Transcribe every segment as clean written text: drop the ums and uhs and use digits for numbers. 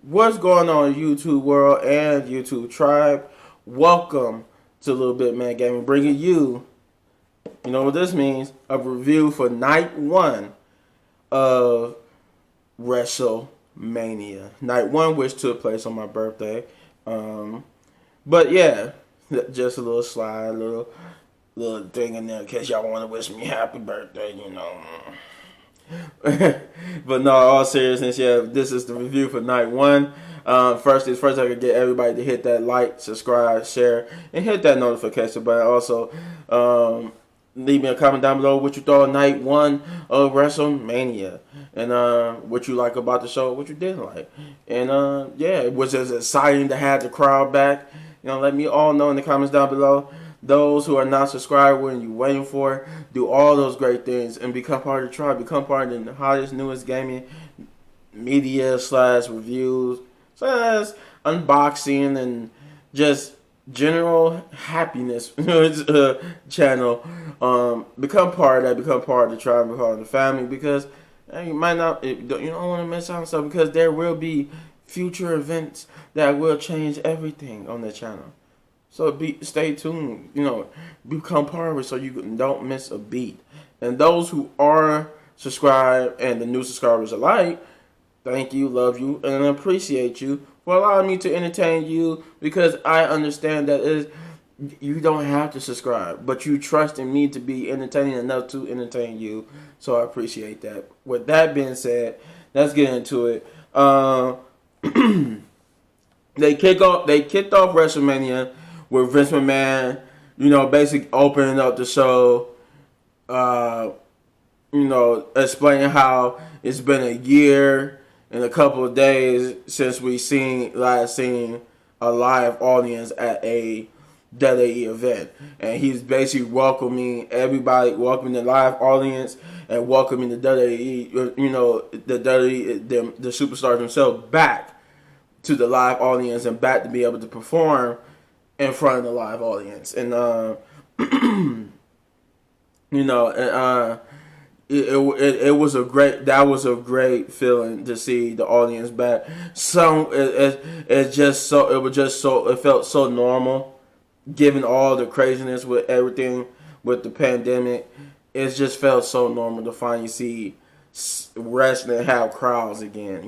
What's going on, YouTube world and YouTube tribe? Welcome to LilBigMan Gaming, bringing you, you know what this means, a review for night one of WrestleMania. Night one, which took place on my birthday. But yeah, just a little slide, little thing in there in case y'all want to wish me happy birthday, you know. But no, all seriousness, yeah, this is the review for night one. First things first, I could get everybody to hit that like, subscribe, share, and hit that notification button. Also, leave me a comment down below what you thought of night one of WrestleMania, and what you like about the show, what you didn't like, and yeah, it was as exciting to have the crowd back. You know, let me all know in the comments down below. Those who are not subscribed, what are you waiting for? Do all those great things and become part of the tribe. Become part of the hottest, newest gaming media / reviews / unboxing and just general happiness channel. Become part of that. Become part of the tribe. Become part of the family, because you might not. You don't want to miss out on stuff, because there will be future events that will change everything on the channel. So stay tuned, become part of it so you don't miss a beat. And those who are subscribed and the new subscribers alike, thank you, love you, and appreciate you for allowing me to entertain you, because I understand that you don't have to subscribe, but you trust in me to be entertaining enough to entertain you. So I appreciate that. With that being said, let's get into it. They kicked off WrestleMania with Vince McMahon, basically opening up the show, explaining how it's been a year and a couple of days since we last seen a live audience at a WWE event. And he's basically welcoming everybody, welcoming the live audience and welcoming the WWE, the WWE, the superstars themselves back to the live audience and back to be able to perform in front of the live audience. And it was a great feeling to see the audience back. It felt so normal, given all the craziness with everything with the pandemic. It just felt so normal to finally see wrestling have crowds again,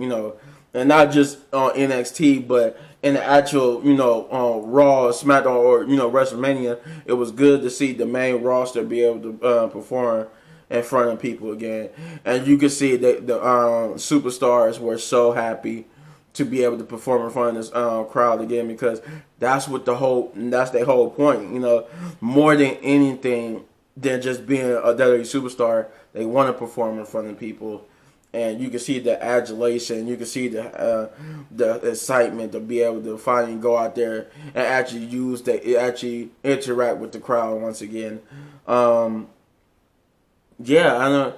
and not just on NXT, but in the actual, Raw, SmackDown, or WrestleMania. It was good to see the main roster be able to perform in front of people again, and you could see that the superstars were so happy to be able to perform in front of this crowd again, because that's their whole point. More than anything than just being a WWE superstar, they want to perform in front of people. And you can see the adulation, you can see the excitement to be able to finally go out there and actually interact with the crowd once again. Yeah, I know.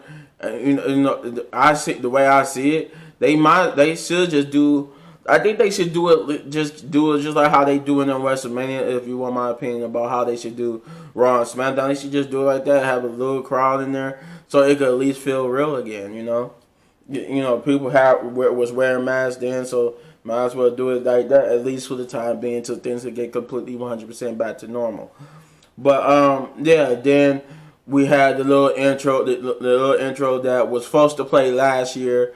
I see the way I see it. They should just do. I think they should do it just like how they do it in WrestleMania. If you want my opinion about how they should do Raw and SmackDown, they should just do it like that. Have a little crowd in there so it could at least feel real again. People was wearing masks then, so might as well do it like that, at least for the time being, until things could get completely 100% back to normal. But yeah, then we had the little intro that was supposed to play last year,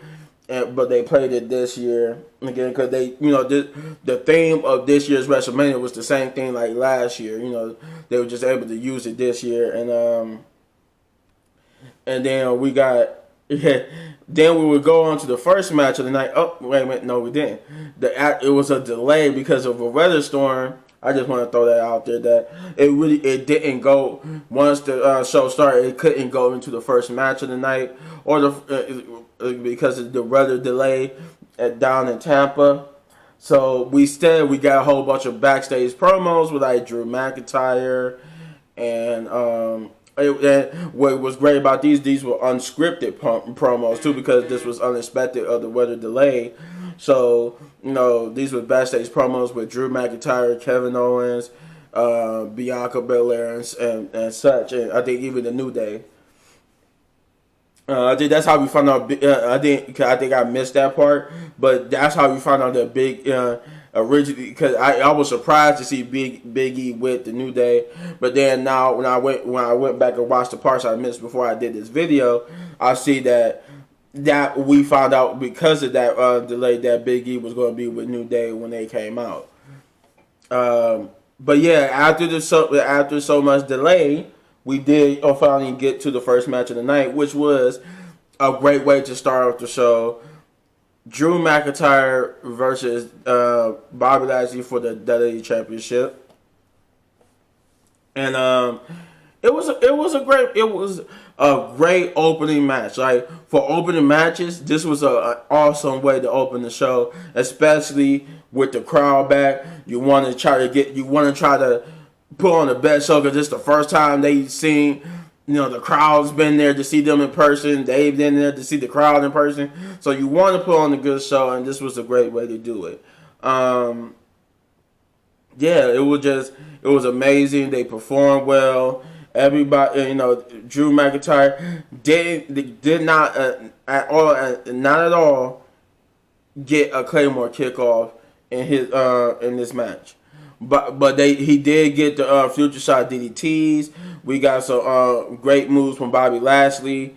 but they played it this year again, because the theme of this year's WrestleMania was the same thing like last year. They were just able to use it this year, and then we got. Then we would go on to the first match of the night. Oh, wait a minute. No, we didn't. It was a delay because of a weather storm. I just want to throw that out there, that it didn't go once the show started. It couldn't go into the first match of the night, or because of the weather delay down in Tampa. So we got a whole bunch of backstage promos with like Drew McIntyre and what was great about these were unscripted promos too, because this was unexpected of the weather delay. So these were backstage promos with Drew McIntyre, Kevin Owens, Bianca Belair, and such, and I think even the New Day. I think that's how we found out. I think I missed that part, but that's how we found out that Big originally, because I was surprised to see Big E with the New Day, but then now when I went back and watched the parts I missed before I did this video, I see that we found out because of that delay that Big E was going to be with New Day when they came out. But yeah, after so much delay, we did finally get to the first match of the night, which was a great way to start off the show. Drew McIntyre versus Bobby Lashley for the WWE Championship, and it was a great opening match. Like, for opening matches, this was an awesome way to open the show, especially with the crowd back. You want to try to put on the best show because it's the first time they've seen. The crowd's been there to see them in person. They've been there to see the crowd in person. So you want to put on a good show, and this was a great way to do it. Yeah, it was amazing. They performed well. Everybody, Drew McIntyre did not at all get a Claymore kickoff in this match. But he did get the future shot DDTs. We got some great moves from Bobby Lashley,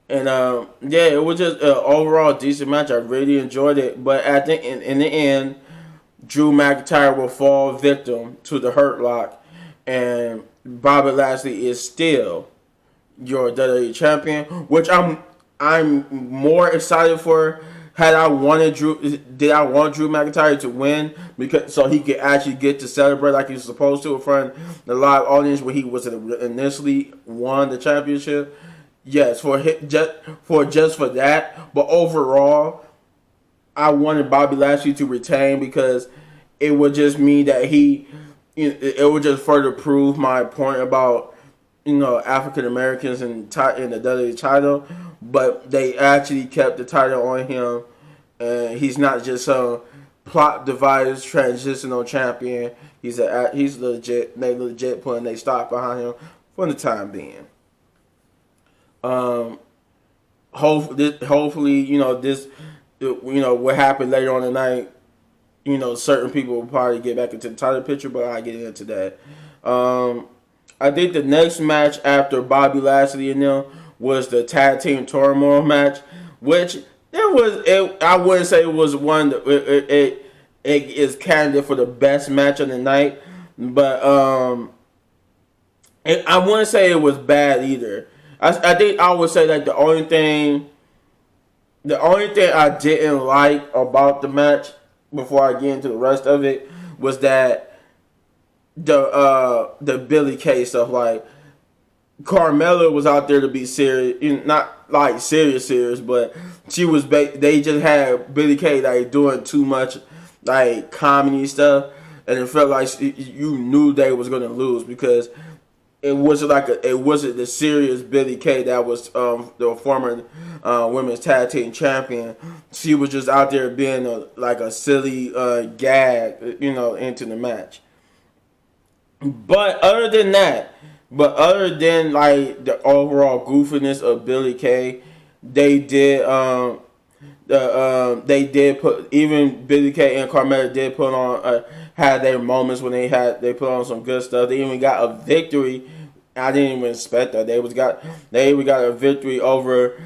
and yeah, it was just an overall decent match. I really enjoyed it. But in the end, Drew McIntyre will fall victim to the Hurt Lock, and Bobby Lashley is still your WWE champion, which I'm more excited for. Did I want Drew McIntyre to win so he could actually get to celebrate like he was supposed to in front of the live audience when he was initially won the championship? Yes, for that. But overall, I wanted Bobby Lashley to retain because it would just mean that it would just further prove my point about African Americans in the WWE title. But they actually kept the title on him, and he's not just some plot device transitional champion. He's legit. They legit putting their stock behind him for the time being. Hopefully, what happened later on tonight. Certain people will probably get back into the title picture, but I'll get into that. I think the next match after Bobby Lashley and them was the Tag Team Turmoil match, which I wouldn't say it was one that it is candidate for the best match of the night, but I wouldn't say it was bad either. I think I would say that the only thing I didn't like about the match before I get into the rest of it was that the Billy Kay stuff. Like, Carmella was out there to be serious, not like serious, but she was. They just had Billy Kay like doing too much like comedy stuff, and it felt like you knew they was gonna lose because it wasn't the serious Billy Kay that was the former women's tag team champion. She was just out there being a silly gag, into the match. But other than like the overall goofiness of Billy Kay, they did put, even Billy Kay and Carmella did put on had their moments when they put on some good stuff. They even got a victory. I didn't even expect that. They even got a victory over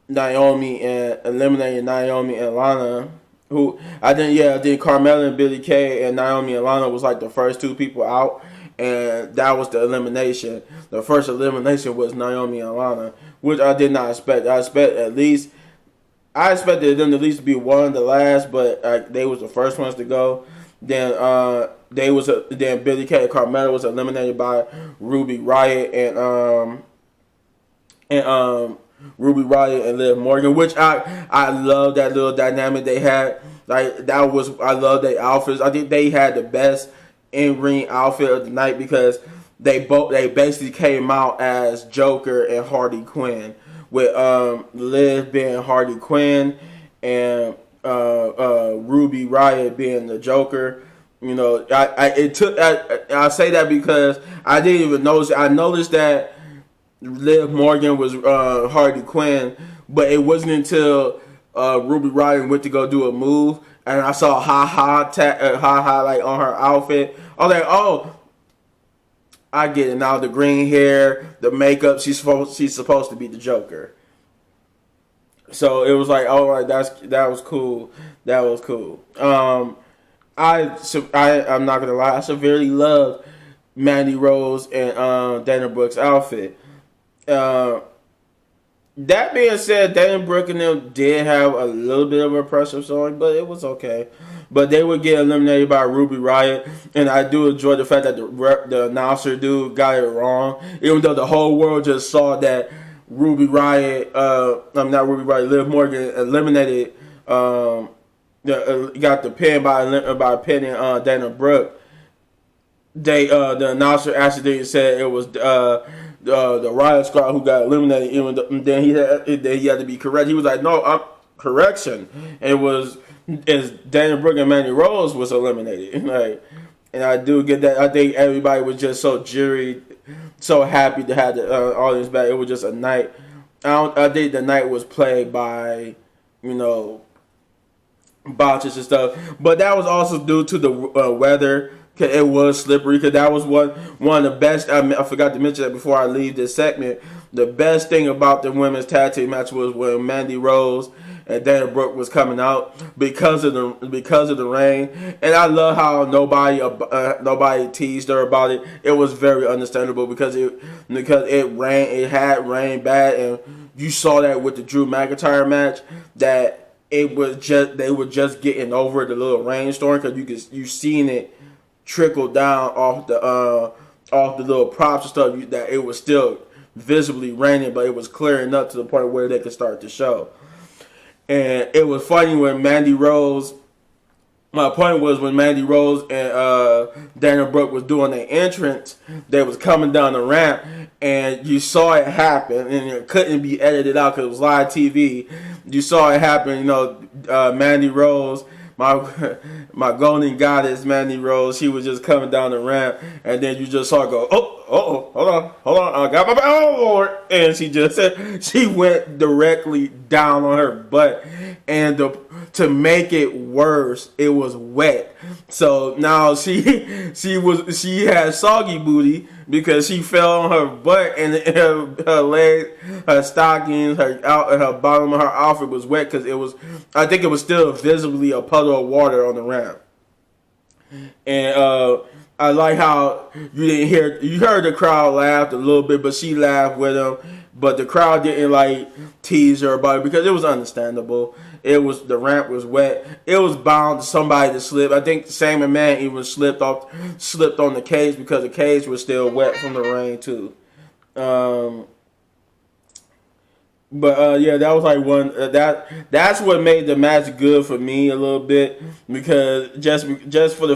Naomi and eliminating Naomi and Lana. Who I think Carmella and Billy Kay and Naomi and Lana was like the first two people out, and that was the elimination. The first elimination was Naomi and Lana, which I did not expect. I expected them to at least be one of the last, but they was the first ones to go. Then then Billy Kay and Carmella was eliminated by Ruby Riott and Ruby Riott and Liv Morgan, which I love that little dynamic they had. I love their outfits. I think they had the best in-ring outfit of the night because they basically came out as Joker and Harley Quinn, with Liv being Harley Quinn and Ruby Riott being the Joker. I say that because I didn't even notice. I noticed that Liv Morgan was Harley Quinn, but it wasn't until Ruby Riott went to go do a move, and I saw ha like on her outfit. I was like, oh, I get it now. The green hair, the makeup. She's supposed to be the Joker. So it was like, all right, that was cool. That was cool. I'm not gonna lie. I severely love Mandy Rose and Dana Brooke's outfit. Uh, that being said, Dana Brooke and them did have a little bit of a pressure showing, but it was okay. But they would get eliminated by Ruby Riott, and I do enjoy the fact that the announcer dude got it wrong, even though the whole world just saw that Ruby Riott, I'm not Ruby Riott, Liv Morgan eliminated, got the pin by pinning Dana Brooke. The announcer actually said it was the Riot Squad who got eliminated. Even then he had to be correct. He was like, "No, correction." It was Dana Brooke and Mandy Rose was eliminated. Like, and I do get that. I think everybody was just so juried, so happy to have the audience back. It was just a night. I think the night was played by, botches and stuff. But that was also due to the weather. It was slippery because that was one of the best. I forgot to mention that before I leave this segment. The best thing about the women's tag team match was when Mandy Rose and Dana Brooke was coming out because of the rain. And I love how nobody teased her about it. It was very understandable because it rained. It had rained bad, and you saw that with the Drew McIntyre match that they were just getting over the little rainstorm because you seen it trickle down off the little props and stuff. That it was still visibly raining, but it was clearing up to the point where they could start the show. And it was funny when Mandy Rose. My point was when Mandy Rose and Dana Brooke was doing their entrance, they was coming down the ramp, and you saw it happen, and it couldn't be edited out because it was live TV. You saw it happen. Mandy Rose, my golden goddess, Mandy Rose, she was just coming down the ramp, and then you just saw her go, hold on, I got my back, oh Lord, and she went directly down on her butt, and to make it worse, it was wet. So now she had soggy booty because she fell on her butt, and her legs, her stockings, her bottom of her outfit was wet because I think it was still visibly a puddle of water on the ramp. And I like how you heard the crowd laugh a little bit, but she laughed with them. But the crowd didn't tease her about it because it was understandable. The ramp was wet. It was bound to somebody to slip. I think Sam McMahon even slipped on the cage because the cage was still wet from the rain too. Yeah, that was one that's what made the match good for me a little bit because just for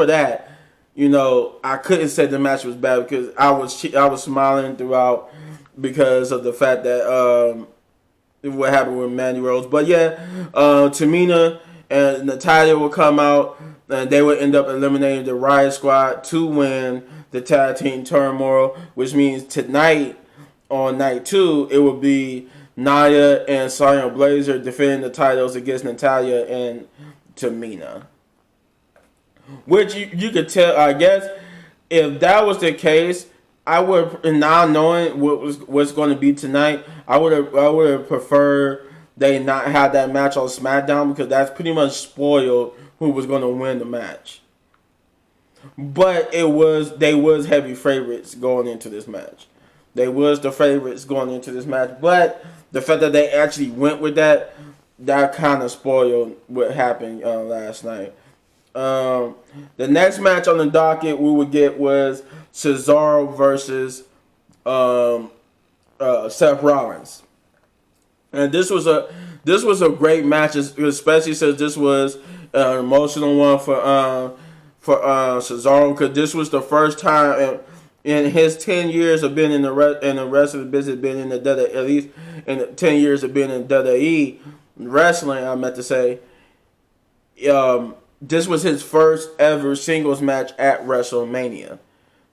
that, I couldn't say the match was bad because I was smiling throughout because of the fact that what happened with Mandy Rose. But yeah, Tamina and Natalya will come out and they would end up eliminating the Riot Squad to win the Tag Team Turmoil, which means tonight on night 2 it will be Nia and Sonya Blazer defending the titles against Natalya and Tamina. Which you could tell, I guess, if that was the case, I would, now knowing what's going to be tonight, I would have preferred they not have that match on SmackDown because that's pretty much spoiled who was going to win the match. But they was heavy favorites going into this match. They was the favorites going into this match, but the fact that they actually went with that kind of spoiled what happened last night. The next match on the docket we would get was Cesaro versus Seth Rollins, and this was a great match, especially since this was an emotional one for Cesaro because this was the first time in his 10 years of being in the rest of the business, being in the WWE, at least in the 10 years of being in WWE wrestling, I meant to say, this was his first ever singles match at WrestleMania.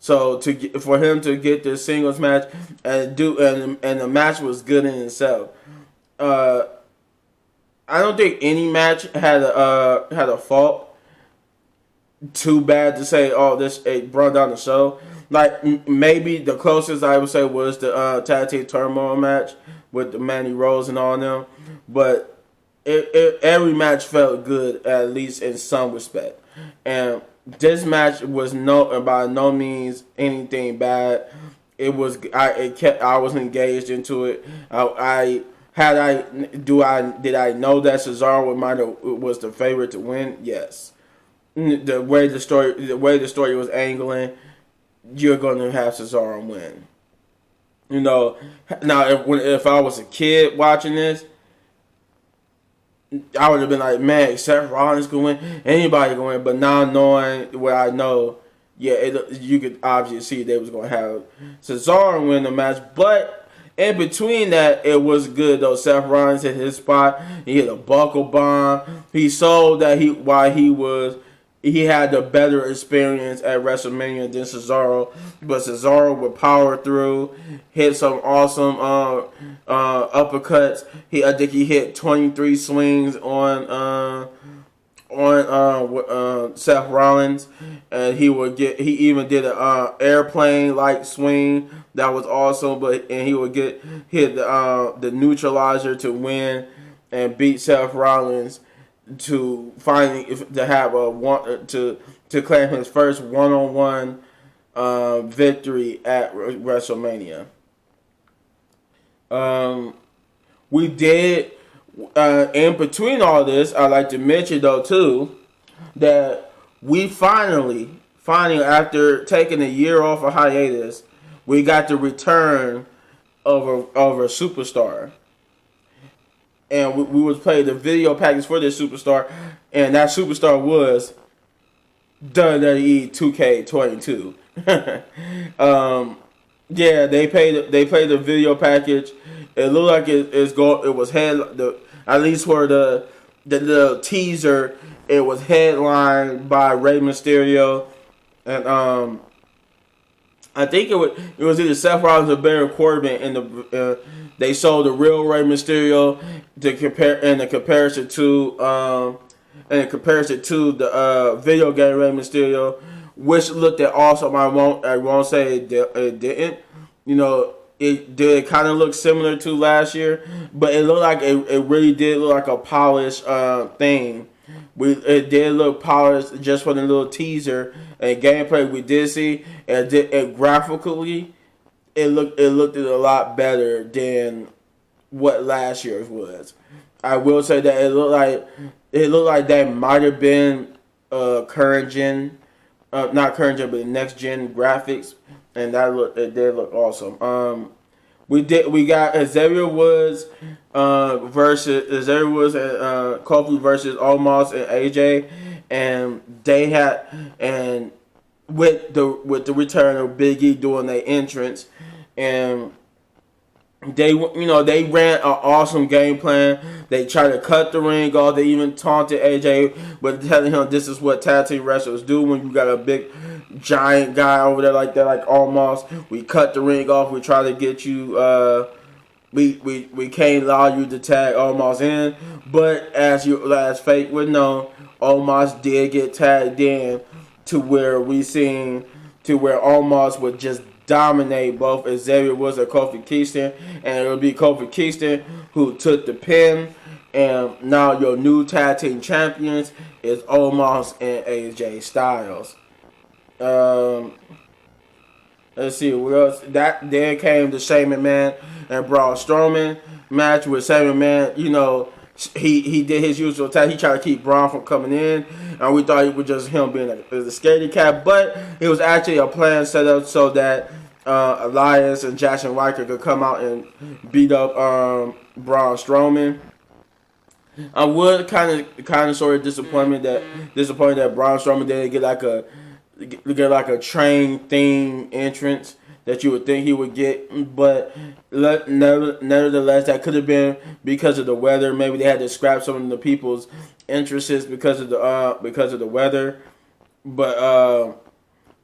So for him to get this singles match and the match was good in itself. I don't think any match had a fault too bad to say, oh, this it brought down the show. Like maybe the closest I would say was the Tag Team Turmoil match with the Mandy Rose and all them, but every match felt good at least in some respect. And this match was by no means anything bad. It was I was engaged into it. Did I know that Cesaro was the favorite to win? Yes. The way the story was angling, you're going to have Cesaro win. You know, now if I was a kid watching this, I would have been like, man, Seth Rollins can win, anybody can win. But now knowing what I know, yeah, you could obviously see they was going to have Cesaro win the match. But in between that, it was good though. Seth Rollins hit his spot. He hit a buckle bomb. He showed that he had the better experience at WrestleMania than Cesaro, but Cesaro would power through, hit some awesome uppercuts. I think he hit 23 swings on Seth Rollins, and he even did an airplane like swing that was awesome. And he would hit the neutralizer to win and beat Seth Rollins to finally to claim his first one-on-one victory at WrestleMania. We did in between all this, I'd like to mention though too that we finally after taking a year off a hiatus, we got the return of a superstar. And we was playing the video package for this superstar, and that superstar was WWE 2K22. Yeah, they played the video package. It looked like it was at least for the little teaser. It was headlined by Rey Mysterio, and I think it was either Seth Rollins or Baron Corbin, and they showed the real Rey Mysterio to comparison to the video game Rey Mysterio, which looked at awesome. I won't say it didn't. You know, it did kind of look similar to last year, but it looked like it really did look like a polished thing. It did look polished just for the little teaser and gameplay we did see, and graphically, it looked a lot better than what last year's was. I will say that it looked like that might have been current gen, not current gen, but next gen graphics, and it did look awesome. We got Xavier Woods versus Kofi versus Omos and AJ, and they had with the return of Big E doing their entrance, and they ran an awesome game plan. They tried to cut the ring off. They even taunted AJ, but telling him this is what tag team wrestlers do when you got a big giant guy over there like that, like Omos. We cut the ring off. We try to get you. We can't allow you to tag Omos in, but as Fate would know, Omos did get tagged in to where Omos would just dominate both Xavier Woods and Kofi Kingston, and it would be Kofi Kingston who took the pin. And now your new tag team champions is Omos and AJ Styles. Let's see what else. Then came the Shane McMahon and Braun Strowman match with Shane McMahon. You know, he did his usual attack. He tried to keep Braun from coming in, and we thought it was just him being a scaredy cat. But it was actually a plan set up so that Elias and Jackson Riker could come out and beat up Braun Strowman. I would kind of sort of disappointed that Braun Strowman didn't get like a train theme entrance that you would think he would get, but nevertheless, that could have been because of the weather. Maybe they had to scrap some of the people's interests because of the weather. But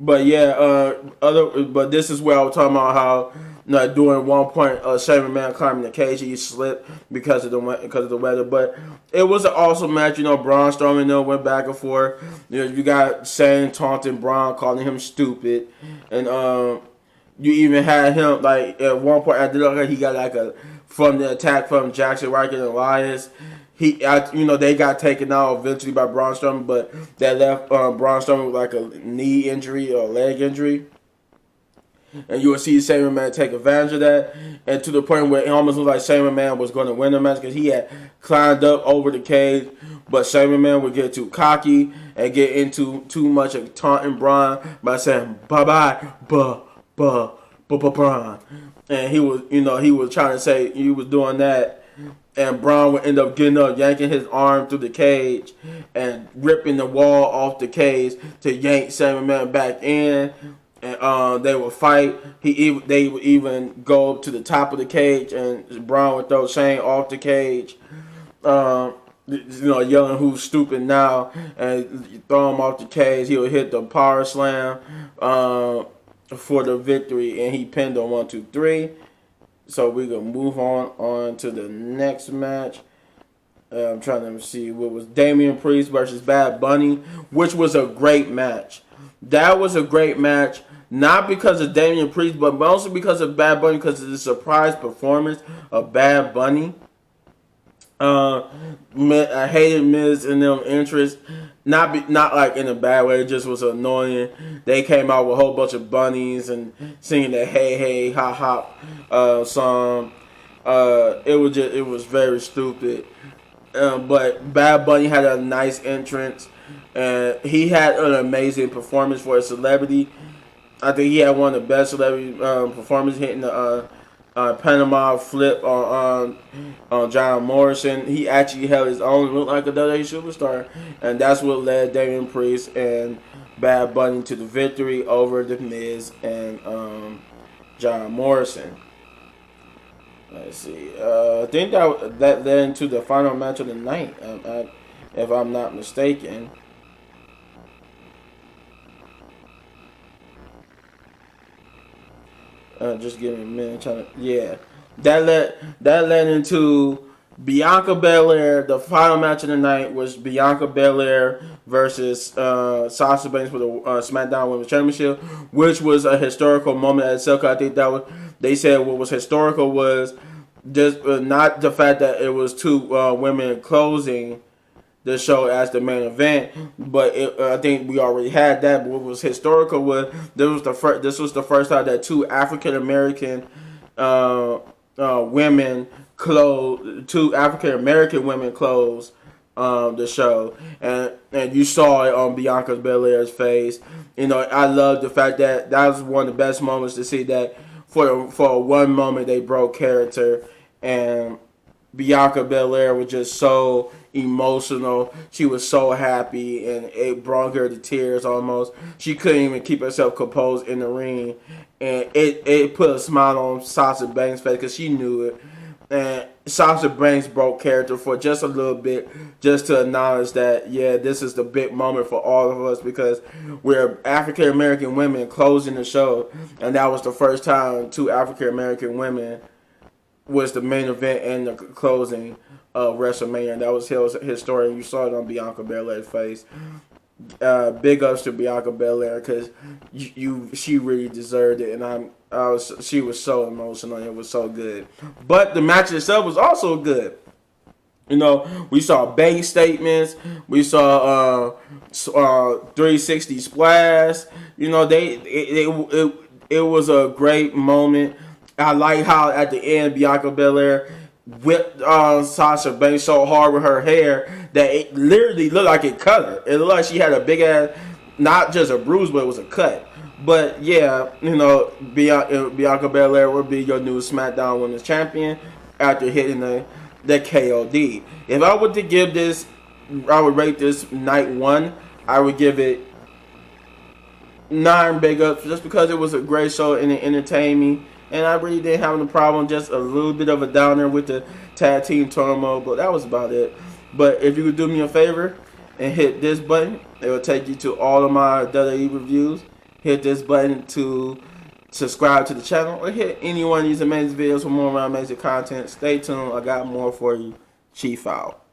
But yeah, but this is where I was talking about how during one point, Shane McMahon climbing the cage, he slipped because of the weather. But it was an awesome match. Braun Strowman went back and forth. You got Shane taunting Braun, calling him stupid, and you even had him like at one point at the he got like from the attack from Jackson Riker and Elias. They got taken out eventually by Braun Strowman, but that left Braun Strowman with like a knee injury or a leg injury. And you will see Shane McMahon take advantage of that, and to the point where it almost looked like Shane McMahon was going to win the match because he had climbed up over the cage, but Shane McMahon would get too cocky and get into too much of taunting Braun by saying bye Braun, and he was trying to say he was doing that. And Braun would end up getting up, yanking his arm through the cage, and ripping the wall off the cage to yank Shane McMahon back in. And they would fight. They would even go up to the top of the cage, and Braun would throw Shane off the cage. Yelling "Who's stupid now?" and throw him off the cage. He would hit the power slam for the victory, and he pinned him 1, 2, 3. So we can move on to the next match. I'm trying to see what was Damien Priest versus Bad Bunny, which was a great match. That was a great match, not because of Damien Priest, but mostly because of Bad Bunny, because of the surprise performance of Bad Bunny. I hated Miz and them interest. Not like in a bad way. It just was annoying. They came out with a whole bunch of bunnies and singing the "Hey Hey Ha Ha" song. It was very stupid. But Bad Bunny had a nice entrance, and he had an amazing performance for a celebrity. I think he had one of the best celebrity performances, hitting the Panama flip on John Morrison. He actually held his own, looked like a WWE superstar, and that's what led Damien Priest and Bad Bunny to the victory over The Miz and John Morrison. Let's see. I think that led into the final match of the night, if I'm not mistaken. Just give me a minute. That led into Bianca Belair. The final match of the night was Bianca Belair versus Sasha Banks for the SmackDown Women's Championship, which was a historical moment at itself. I think they said what was historical was just not the fact that it was two women closing the show as the main event, but I think we already had that. But what was historical was this was the first time that two African American women closed the show, and you saw it on Bianca Belair's face. I love the fact that was one of the best moments to see that for one moment they broke character, and Bianca Belair was just so emotional. She was so happy, and it brought her to tears almost. She couldn't even keep herself composed in the ring, and it put a smile on Sasha Banks' face because she knew it. And Sasha Banks broke character for just a little bit, just to acknowledge that, yeah, this is the big moment for all of us because we're African American women closing the show, and that was the first time two African American women was the main event and the closing of WrestleMania. And that was his story. You saw it on Bianca Belair's face. Big ups to Bianca Belair because she really deserved it, and she was so emotional. It was so good, but the match itself was also good. We saw bank statements. We saw 360 splash. It was a great moment. I like how at the end Bianca Belair whipped Sasha Banks so hard with her hair that it literally looked like it cut her. It looked like she had a big ass, not just a bruise, but it was a cut. But yeah, Bianca Belair will be your new SmackDown Women's Champion after hitting the KOD. If I were to give this, I would rate this night 1. I would give it 9 big ups just because it was a great show and it entertained me. And I really didn't have no problem, just a little bit of a downer with the tag team turmoil, but that was about it. But if you could do me a favor and hit this button, it will take you to all of my WWE reviews. hit this button to subscribe to the channel, or hit any one of these amazing videos for more amazing content. Stay tuned. I got more for you. Chief out.